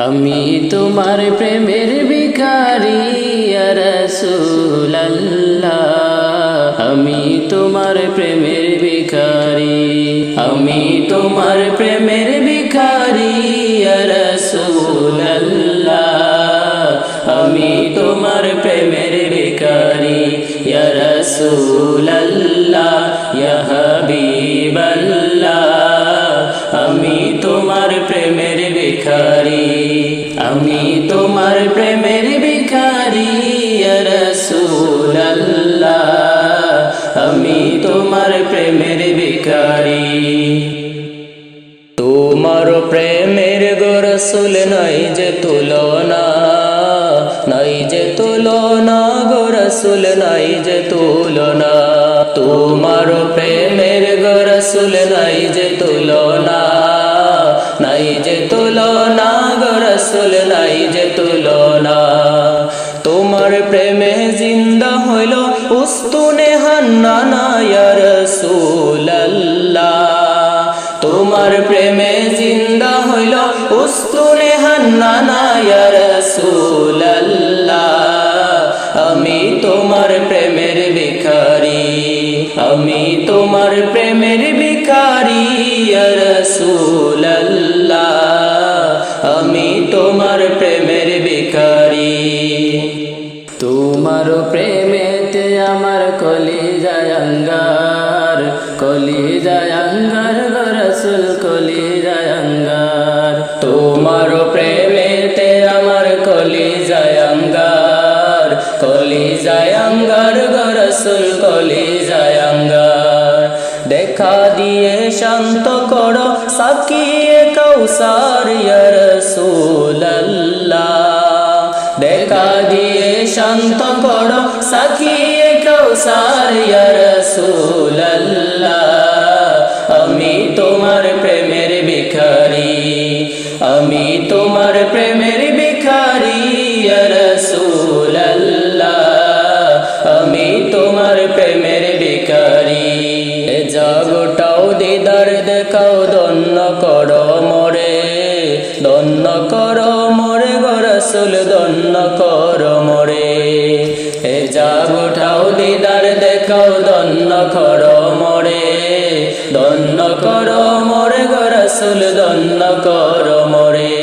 আমি তোমার প্রেমের ভিখারি ইয়া রাসূলুল্লাহ, আমি তোমার প্রেমের ভিখারি, আমি তোমার প্রেমের ভিখারি ইয়া রাসূলুল্লাহ, আমি তোমার প্রেমের ভিখারি ইয়া রাসূলুল্লাহ, ইয়া হাবিবাল্লাহ, আমি তোমার প্রেমের ভিখারি, আমি তোমার প্রেমের ভিখারি ইয়া রাসূলুল্লাহ, আমি তোমার প্রেমের ভিখারি। তোমার প্রেমের গো রাসূল নাই যে তুলনা, নাই যে তুলনা গো রাসূল নাই যে তুলনা, তোমার প্রেমের গো রাসূল নাই যে তুলনা, নাই যে তুলনা গো রাসূল নাই যে তুলনা। তোমার প্রেমে জিন্দা হইল উস্তুনে হান্নানা ইয়া রাসূলুল্লাহ, তোমার প্রেমে জিন্দা হইল উস্তুনে হান্নানা ইয়া রাসূলুল্লাহ, আমি তোমার প্রেমের ভিখারি, আমি তোমার প্রেমের ভিখারি ইয়া রাসূলুল্লাহ, আমি তোমার প্রেমের ভিখারি। তোমার প্রেমেতে আমার কলিজায় আঙ্গার, কলিজায় আঙ্গার গো রাসূল কলিজায় আঙ্গার, তোমার প্রেমেতে আমার কলিজায় আঙ্গার, কলিজায় আঙ্গার গো রাসূল কলিজায় আঙ্গার। দেখা দিয়ে শান্ত করো সাকিয়ে কাউসার ইয়া রাসূলুল্লাহ, দেখা দিয়ে শান্ত করো সাকিয়ে কাউসার ইয়া রাসূলুল্লাহ, আমি তোমার প্রেমের ভিখারি, আমি তোমার প্রেমের ভিখারি ইয়া রাসূলুল্লাহ, আমি তোমার প্রেমের ভিখারি। এ জগটাও দিদার দেখাও ধন্য করো মোরে, ধন্য করো মোরে গো রাসূল ধন্য করো মোরে, এ জগটাও দিদার দেখাও ধন্য করো মোরে, ধন্য করো মোরে গো রাসূল ধন্য করো মোরে।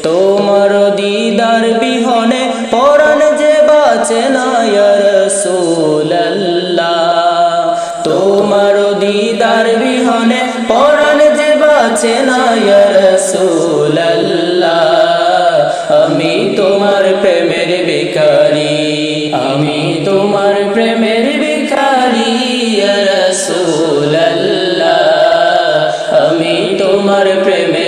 তোমার দিদার বিহনে পরাণ যে বাঁচে না ইয়া রাসূলুল্লাহ, তোমার দিদার বিহনে পরাণ যে বাঁচে না ইয়া রাসূলুল্লাহ, আমি তোমার প্রেমের ভিখারি, আমি তোমার প্রেমের ভিখারি ইয়া রাসূলুল্লাহ, আমি তোমার প্রেমের